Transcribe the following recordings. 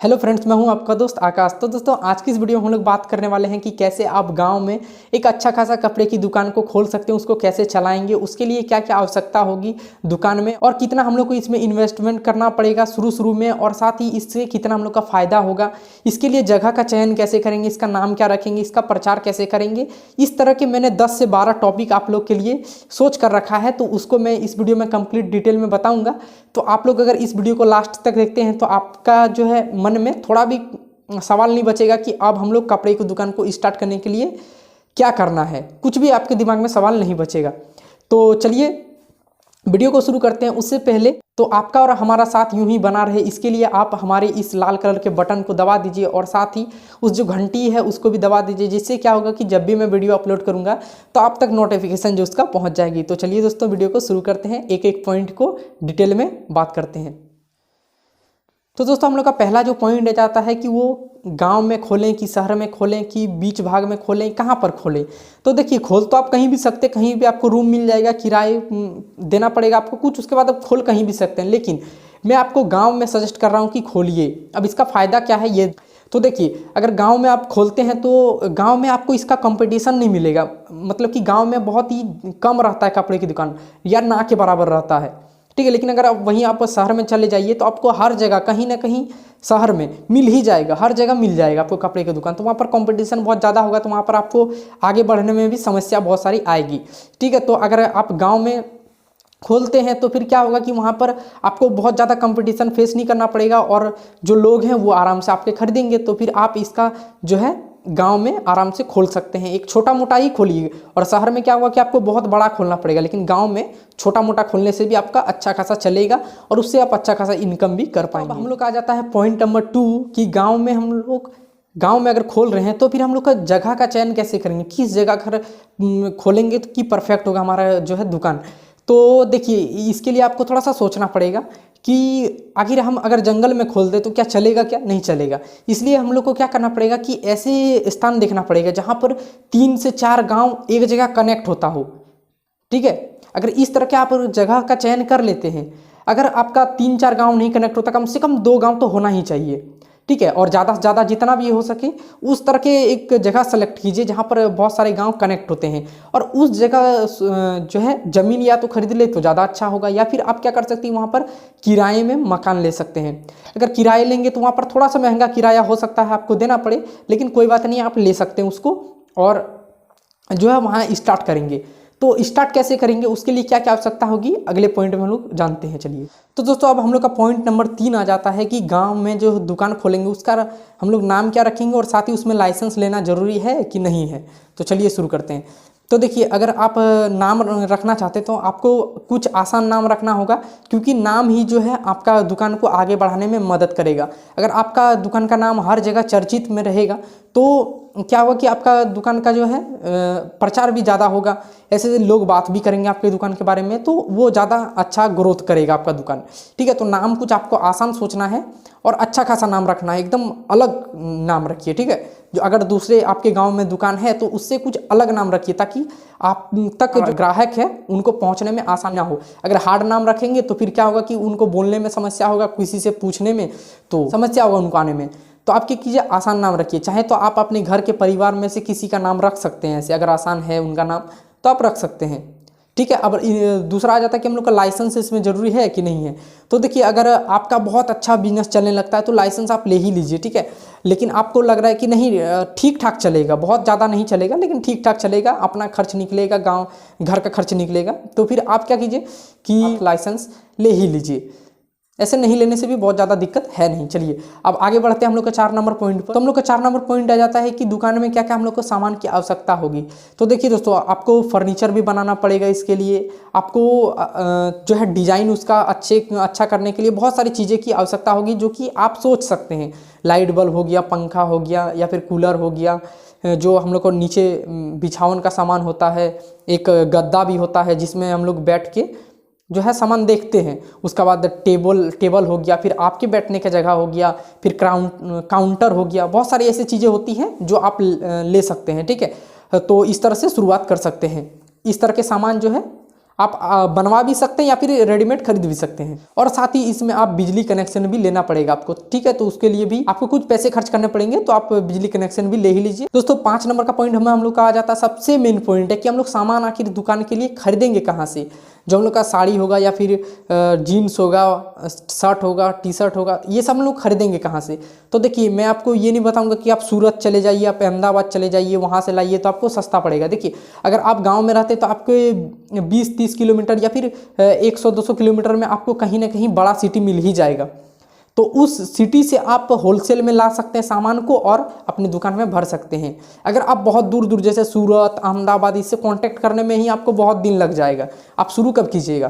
Hello friends, मैं हूं आपका दोस्त आकाश। तो दोस्तों, आज की इस वीडियो में हम लोग बात करने वाले हैं कि कैसे आप गांव में एक अच्छा खासा कपड़े की दुकान को खोल सकते हैं, उसको कैसे चलाएंगे, उसके लिए क्या क्या आवश्यकता होगी दुकान में, और कितना हम लोग को इसमें इन्वेस्टमेंट करना पड़ेगा शुरू में, और साथ ही इससे कितना हम लोग का फ़ायदा होगा। इसके लिए जगह का चयन कैसे करेंगे, इसका नाम क्या रखेंगे, इसका प्रचार कैसे करेंगे, इस तरह के मैंने 10 से 12 टॉपिक आप लोग के लिए सोच कर रखा है। तो उसको मैं इस वीडियो में कंप्लीट डिटेल में बताऊँगा। तो आप लोग अगर इस वीडियो को लास्ट तक देखते हैं तो आपका जो है मन में थोड़ा भी सवाल नहीं बचेगा कि अब हम लोग कपड़े की दुकान को स्टार्ट करने के लिए क्या करना है। कुछ भी आपके दिमाग में सवाल नहीं बचेगा। तो चलिए वीडियो को शुरू करते हैं। उससे पहले तो आपका और हमारा साथ यूं ही बना रहे, इसके लिए आप हमारे इस लाल कलर के बटन को दबा दीजिए और साथ ही उस जो घंटी है उसको भी दबा दीजिए, जिससे क्या होगा कि जब भी मैं वीडियो अपलोड करूंगा तो आप तक नोटिफिकेशन जो उसका पहुंच जाएगी। तो चलिए दोस्तों, वीडियो को शुरू करते हैं, एक एक पॉइंट को डिटेल में बात करते हैं। तो दोस्तों, हम लोग का पहला जो पॉइंट आ जाता है कि वो गांव में खोलें कि शहर में खोलें कि बीच भाग में खोलें, कहाँ पर खोलें। तो देखिए, खोल तो आप कहीं भी सकते, कहीं भी आपको रूम मिल जाएगा, किराए देना पड़ेगा आपको कुछ, उसके बाद आप खोल कहीं भी सकते हैं। लेकिन मैं आपको गांव में सजेस्ट कर रहा हूँ कि खोलिए। अब इसका फ़ायदा क्या है ये तो देखिए, अगर गांव में आप खोलते हैं तो गांव में आपको इसका कंपटीशन नहीं मिलेगा। मतलब कि गांव में बहुत ही कम रहता है कपड़े की दुकान, या ना के बराबर रहता है, ठीक है। लेकिन अगर आप वहीं आप शहर में चले जाइए तो आपको हर जगह कहीं ना कहीं शहर में मिल ही जाएगा, हर जगह मिल जाएगा आपको कपड़े की दुकान। तो वहाँ पर कंपटीशन बहुत ज़्यादा होगा, तो वहाँ पर आपको आगे बढ़ने में भी समस्या बहुत सारी आएगी, ठीक है। तो अगर आप गांव में खोलते हैं तो फिर क्या होगा कि वहाँ पर आपको बहुत ज़्यादा कंपटीशन फेस नहीं करना पड़ेगा, और जो लोग हैं वो आराम से आपके खरीदेंगे। तो फिर आप इसका जो है गांव में आराम से खोल सकते हैं। एक छोटा मोटा ही खोलिए, और शहर में क्या होगा कि आपको बहुत बड़ा खोलना पड़ेगा, लेकिन गांव में छोटा मोटा खोलने से भी आपका अच्छा खासा चलेगा और उससे आप अच्छा खासा इनकम भी कर पाएंगे। हम लोग आ जाता है पॉइंट नंबर 2 कि गांव में अगर खोल रहे हैं तो फिर हम लोग का जगह का चयन कैसे करेंगे, किस जगह घर खोलेंगे तो कि परफेक्ट होगा हमारा जो है दुकान। तो देखिए, इसके लिए आपको थोड़ा सा सोचना पड़ेगा कि आखिर हम अगर जंगल में खोल दे तो क्या चलेगा, क्या नहीं चलेगा। इसलिए हम लोग को क्या करना पड़ेगा कि ऐसे स्थान देखना पड़ेगा जहाँ पर 3 से 4 गांव एक जगह कनेक्ट होता हो, ठीक है। अगर इस तरह के आप जगह का चयन कर लेते हैं, अगर आपका 3-4 गांव नहीं कनेक्ट होता, कम से कम 2 गांव तो होना ही चाहिए, ठीक है। और ज़्यादा से ज़्यादा जितना भी हो सके उस तरह के एक जगह सेलेक्ट कीजिए जहाँ पर बहुत सारे गांव कनेक्ट होते हैं, और उस जगह जो है ज़मीन या तो खरीद ले तो ज़्यादा अच्छा होगा, या फिर आप क्या कर सकते हैं, वहाँ पर किराए में मकान ले सकते हैं। अगर किराए लेंगे तो वहाँ पर थोड़ा सा महंगा किराया हो सकता है, आपको देना पड़े, लेकिन कोई बात नहीं, आप ले सकते हैं उसको, और जो है वहाँ स्टार्ट करेंगे। तो स्टार्ट कैसे करेंगे, उसके लिए क्या क्या आवश्यकता होगी, अगले पॉइंट में हम लोग जानते हैं। चलिए, तो दोस्तों, अब हम लोग का पॉइंट नंबर 3 आ जाता है कि गांव में जो दुकान खोलेंगे उसका हम लोग नाम क्या रखेंगे, और साथ ही उसमें लाइसेंस लेना जरूरी है कि नहीं है। तो चलिए शुरू करते हैं। तो देखिए, अगर आप नाम रखना चाहते हैं तो आपको कुछ आसान नाम रखना होगा, क्योंकि नाम ही जो है आपका दुकान को आगे बढ़ाने में मदद करेगा। अगर आपका दुकान का नाम हर जगह चर्चित में रहेगा तो क्या होगा कि आपका दुकान का जो है प्रचार भी ज़्यादा होगा, ऐसे लोग बात भी करेंगे आपके दुकान के बारे में, तो वो ज़्यादा अच्छा ग्रोथ करेगा आपका दुकान, ठीक है। तो नाम कुछ आपको आसान सोचना है और अच्छा खासा नाम रखना है, एकदम अलग नाम रखिए, ठीक है। जो अगर दूसरे आपके गांव में दुकान है तो उससे कुछ अलग नाम रखिए, ताकि आप तक जो ग्राहक है उनको पहुंचने में आसान ना हो। अगर हार्ड नाम रखेंगे तो फिर क्या होगा कि उनको बोलने में समस्या होगा, किसी से पूछने में तो समस्या होगा उनको आने में। तो आप क्या कीजिए, आसान नाम रखिए। चाहे तो आप अपने घर के परिवार में से किसी का नाम रख सकते हैं ऐसे, अगर आसान है उनका नाम तो आप रख सकते हैं, ठीक है। अब दूसरा आ जाता है कि हम लोग का लाइसेंस इसमें ज़रूरी है कि नहीं है। तो देखिए, अगर आपका बहुत अच्छा बिजनेस चलने लगता है तो लाइसेंस आप ले ही लीजिए, ठीक है। लेकिन आपको लग रहा है कि नहीं, ठीक ठाक चलेगा, बहुत ज़्यादा नहीं चलेगा लेकिन ठीक ठाक चलेगा, अपना खर्च निकलेगा, गांव घर का खर्च निकलेगा, तो फिर आप क्या कीजिए कि लाइसेंस ले ही लीजिए। ऐसे नहीं लेने से भी बहुत ज़्यादा दिक्कत है नहीं। चलिए, अब आगे बढ़ते हैं हम लोग का 4 नंबर पॉइंट पर। तो हम लोग का 4 नंबर पॉइंट आ जाता है कि दुकान में क्या क्या हम लोग को सामान की आवश्यकता होगी। तो देखिए दोस्तों, आपको फर्नीचर भी बनाना पड़ेगा, इसके लिए आपको जो है डिज़ाइन उसका अच्छा करने के लिए बहुत सारी चीज़ें की आवश्यकता होगी, जो कि आप सोच सकते हैं। लाइट बल्ब हो गया, पंखा हो गया, या फिर कूलर हो गया, जो हम लोग को नीचे बिछावन का सामान होता है, एक गद्दा भी होता है जिसमें हम लोग बैठ के जो है सामान देखते हैं। उसके बाद टेबल हो गया, फिर आपके बैठने का जगह हो गया, फिर काउंटर हो गया, बहुत सारी ऐसी चीज़ें होती हैं जो आप ले सकते हैं, ठीक है। तो इस तरह से शुरुआत कर सकते हैं, इस तरह के सामान जो है आप बनवा भी सकते हैं या फिर रेडीमेड खरीद भी सकते हैं। और साथ ही इसमें आप बिजली कनेक्शन भी लेना पड़ेगा आपको, ठीक है। तो उसके लिए भी आपको कुछ पैसे खर्च करने पड़ेंगे, तो आप बिजली कनेक्शन भी ले ही लीजिए। दोस्तों 5 नंबर का पॉइंट हम लोग का आ जाता है, सबसे मेन पॉइंट है कि हम लोग सामान आखिर दुकान के लिए खरीदेंगे कहाँ से। जो हम लोग का साड़ी होगा या फिर जीन्स होगा, शर्ट होगा, टी शर्ट होगा, ये सब हम लोग खरीदेंगे कहाँ से। तो देखिए मैं आपको ये नहीं बताऊंगा कि आप सूरत चले जाइए, आप अहमदाबाद चले जाइए, वहाँ से लाइए तो आपको सस्ता पड़ेगा। देखिए अगर आप गांव में रहते तो आपके 20-30 किलोमीटर या फिर 100-200 किलोमीटर में आपको कहीं ना कहीं बड़ा सिटी मिल ही जाएगा। तो उस सिटी से आप होलसेल में ला सकते हैं सामान को और अपनी दुकान में भर सकते हैं। अगर आप बहुत दूर दूर जैसे सूरत, अहमदाबाद, इससे कांटेक्ट करने में ही आपको बहुत दिन लग जाएगा। आप शुरू कब कीजिएगा,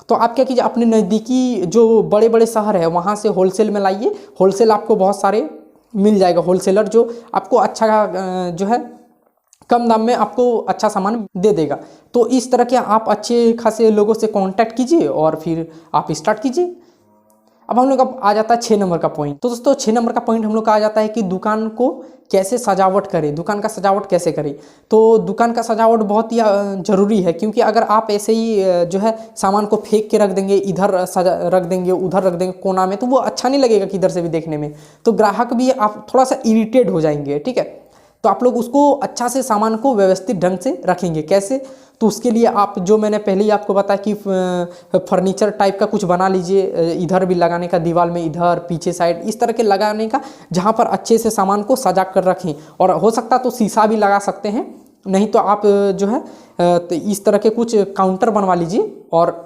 तो आप क्या कीजिए, अपने नज़दीकी जो बड़े बड़े शहर है वहाँ से होलसेल में लाइए। होलसेल आपको बहुत सारे मिल जाएगा, होलसेलर जो आपको अच्छा जो है कम दाम में आपको अच्छा सामान दे देगा। तो इस तरह के आप अच्छे खासे लोगों से कांटेक्ट कीजिए और फिर आप स्टार्ट कीजिए। अब हम लोग अब आ जाता है 6 नंबर का पॉइंट। तो दोस्तों 6 नंबर का पॉइंट हम लोग का आ जाता है कि दुकान को कैसे सजावट करें, दुकान का सजावट कैसे करें। तो दुकान का सजावट बहुत ही ज़रूरी है, क्योंकि अगर आप ऐसे ही जो है सामान को फेंक के रख देंगे, इधर सजा रख देंगे, उधर रख देंगे कोना में, तो वो अच्छा नहीं लगेगा किधर से भी देखने में। तो ग्राहक भी आप थोड़ा सा इरिटेट हो जाएंगे, ठीक है। तो आप लोग उसको अच्छा से सामान को व्यवस्थित ढंग से रखेंगे। कैसे, तो उसके लिए आप जो मैंने पहले ही आपको बताया कि फर्नीचर टाइप का कुछ बना लीजिए, इधर भी लगाने का, दीवार में इधर पीछे साइड इस तरह के लगाने का, जहाँ पर अच्छे से सामान को सजा कर रखें। और हो सकता तो शीशा भी लगा सकते हैं, नहीं तो आप जो है तो इस तरह के कुछ काउंटर बनवा लीजिए और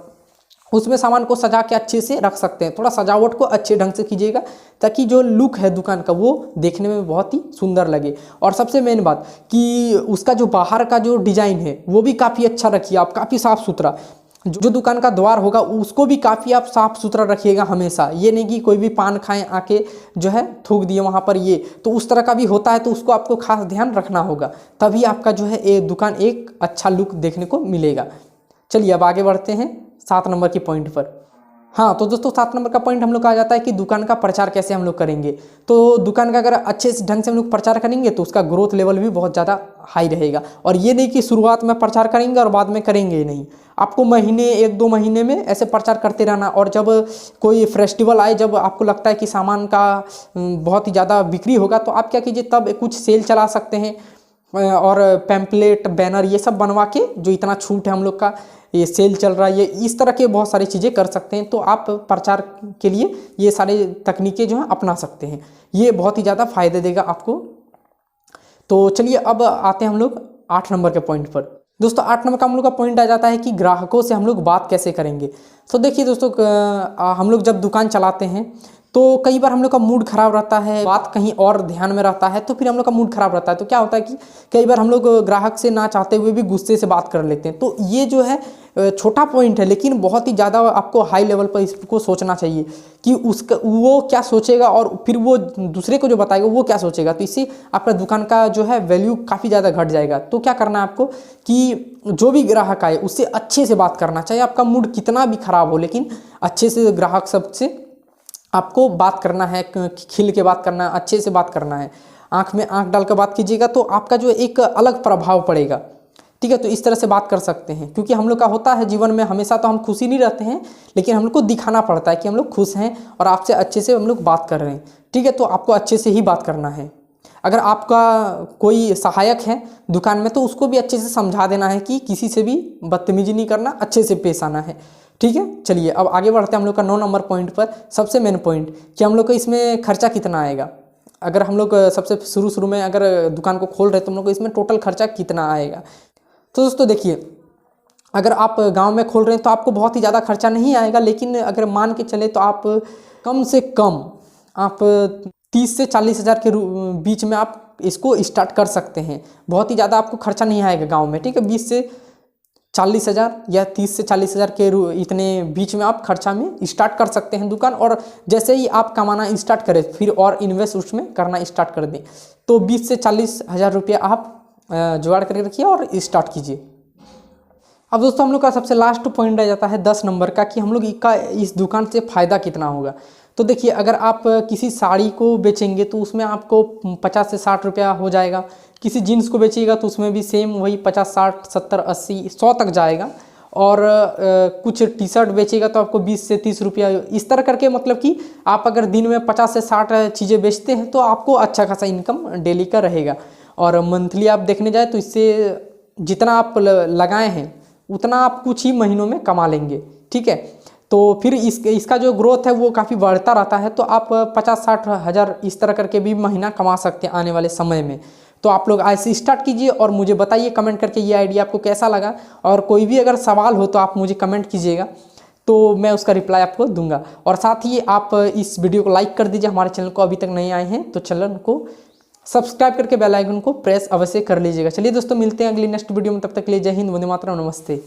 उसमें सामान को सजा के अच्छे से रख सकते हैं। थोड़ा सजावट को अच्छे ढंग से कीजिएगा ताकि जो लुक है दुकान का वो देखने में बहुत ही सुंदर लगे। और सबसे मेन बात कि उसका जो बाहर का जो डिज़ाइन है वो भी काफ़ी अच्छा रखिए आप, काफ़ी साफ़ सुथरा। जो दुकान का द्वार होगा उसको भी काफ़ी आप साफ़ सुथरा रखिएगा हमेशा। ये नहीं कि कोई भी पान खाएं आके जो है थूक दिए वहाँ पर, ये तो उस तरह का भी होता है। तो उसको आपको खास ध्यान रखना होगा, तभी आपका जो है ये दुकान एक अच्छा लुक देखने को मिलेगा। चलिए अब आगे बढ़ते हैं 7 नंबर की पॉइंट पर। हाँ तो दोस्तों 7 नंबर का पॉइंट हम लोग का आ जाता है कि दुकान का प्रचार कैसे हम लोग करेंगे। तो दुकान का अगर अच्छे से ढंग से हम लोग प्रचार करेंगे तो उसका ग्रोथ लेवल भी बहुत ज़्यादा हाई रहेगा। और ये नहीं कि शुरुआत में प्रचार करेंगे और बाद में करेंगे ही नहीं। आपको महीने 1-2 महीने में ऐसे प्रचार करते रहना। और जब कोई फेस्टिवल आए, जब आपको लगता है कि सामान का बहुत ही ज़्यादा बिक्री होगा, तो आप क्या कीजिए, तब कुछ सेल चला सकते हैं और पैम्पलेट, बैनर ये सब बनवा के, जो इतना छूट है हम लोग का, ये सेल चल रहा है, ये इस तरह के बहुत सारी चीज़ें कर सकते हैं। तो आप प्रचार के लिए ये सारे तकनीकें जो हैं अपना सकते हैं, ये बहुत ही ज़्यादा फायदे देगा आपको। तो चलिए अब आते हैं हम लोग 8 नंबर के पॉइंट पर। दोस्तों 8 नंबर का हम लोग का पॉइंट आ जाता है कि ग्राहकों से हम लोग बात कैसे करेंगे। तो देखिए दोस्तों हम लोग जब दुकान चलाते हैं तो कई बार हम लोग का मूड ख़राब रहता है, बात कहीं और ध्यान में रहता है, तो फिर हम लोग का मूड ख़राब रहता है। तो क्या होता है कि कई बार हम लोग ग्राहक से ना चाहते हुए भी गुस्से से बात कर लेते हैं। तो ये जो है छोटा पॉइंट है, लेकिन बहुत ही ज़्यादा आपको हाई लेवल पर इसको सोचना चाहिए कि उसका वो क्या सोचेगा और फिर वो दूसरे को जो बताएगा वो क्या सोचेगा। तो इससे आपका दुकान का जो है वैल्यू काफ़ी ज़्यादा घट जाएगा। तो क्या करना है आपको कि जो भी ग्राहक आए उससे अच्छे से बात करना चाहिए। आपका मूड कितना भी ख़राब हो, लेकिन अच्छे से ग्राहक सबसे आपको बात करना है, खिल के बात करना है, अच्छे से बात करना है, आंख में आंख डाल कर बात कीजिएगा तो आपका जो एक अलग प्रभाव पड़ेगा, ठीक है। तो इस तरह से बात कर सकते हैं, क्योंकि हम लोग का होता है जीवन में हमेशा तो हम खुशी नहीं रहते हैं, लेकिन हम लोग को दिखाना पड़ता है कि हम लोग खुश हैं और आपसे अच्छे से हम लोग बात कर रहे हैं, ठीक है। तो आपको अच्छे से ही बात करना है। अगर आपका कोई सहायक है दुकान में तो उसको भी अच्छे से समझा देना है कि किसी से भी बदतमीजी नहीं करना, अच्छे से पेश आना है, ठीक है। चलिए अब आगे बढ़ते हैं हम लोग का 9 नंबर पॉइंट पर। सबसे मेन पॉइंट कि हम लोग को इसमें खर्चा कितना आएगा। अगर हम लोग सबसे शुरू में अगर दुकान को खोल रहे हैं तो हम लोग को इसमें टोटल खर्चा कितना आएगा। तो दोस्तों देखिए, अगर आप गांव में खोल रहे हैं तो आपको बहुत ही ज़्यादा खर्चा नहीं आएगा, लेकिन अगर मान के चले तो आप कम से कम आप 30 से 40 हज़ार के बीच में आप इसको स्टार्ट कर सकते हैं। बहुत ही ज़्यादा आपको खर्चा नहीं आएगा गाँव में, ठीक है। 20 से 40 हज़ार या 30 से 40 हज़ार के इतने बीच में आप खर्चा में स्टार्ट कर सकते हैं दुकान। और जैसे ही आप कमाना स्टार्ट करें फिर और इन्वेस्ट उसमें करना स्टार्ट कर दें, तो 20 से 40 हज़ार रुपये आप जुगाड़ करके रखिए और स्टार्ट कीजिए। अब दोस्तों हम लोग का सबसे लास्ट पॉइंट आ जाता है 10 नंबर का कि हम लोग का इस दुकान से फ़ायदा कितना होगा। तो देखिए, अगर आप किसी साड़ी को बेचेंगे तो उसमें आपको 50 से 60 रुपया हो जाएगा। किसी जीन्स को बेचिएगा तो उसमें भी सेम वही 50, 60, 70, 80, 100 तक जाएगा। और कुछ टी शर्ट बेचेगा तो आपको 20 से 30 रुपया, इस तरह करके मतलब कि आप अगर दिन में 50 से 60 चीज़ें बेचते हैं तो आपको अच्छा खासा इनकम डेली का रहेगा। और मंथली आप देखने जाए तो इससे जितना आप लगाए हैं उतना आप कुछ ही महीनों में कमा लेंगे, ठीक है। तो फिर इसका जो ग्रोथ है वो काफ़ी बढ़ता रहता है, तो आप 50-60 हज़ार इस तरह करके भी महीना कमा सकते हैं आने वाले समय में। तो आप लोग ऐसे स्टार्ट कीजिए और मुझे बताइए कमेंट करके ये आइडिया आपको कैसा लगा। और कोई भी अगर सवाल हो तो आप मुझे कमेंट कीजिएगा, तो मैं उसका रिप्लाई आपको दूंगा। और साथ ही आप इस वीडियो को लाइक कर दीजिए, हमारे चैनल को अभी तक नहीं आए हैं तो चैनल को सब्सक्राइब करके बेल आइकन को प्रेस अवश्य कर लीजिएगा। चलिए दोस्तों, मिलते हैं अगली नेक्स्ट वीडियो में, तब तक के लिए जय हिंद, वंदे मातरम, नमस्ते।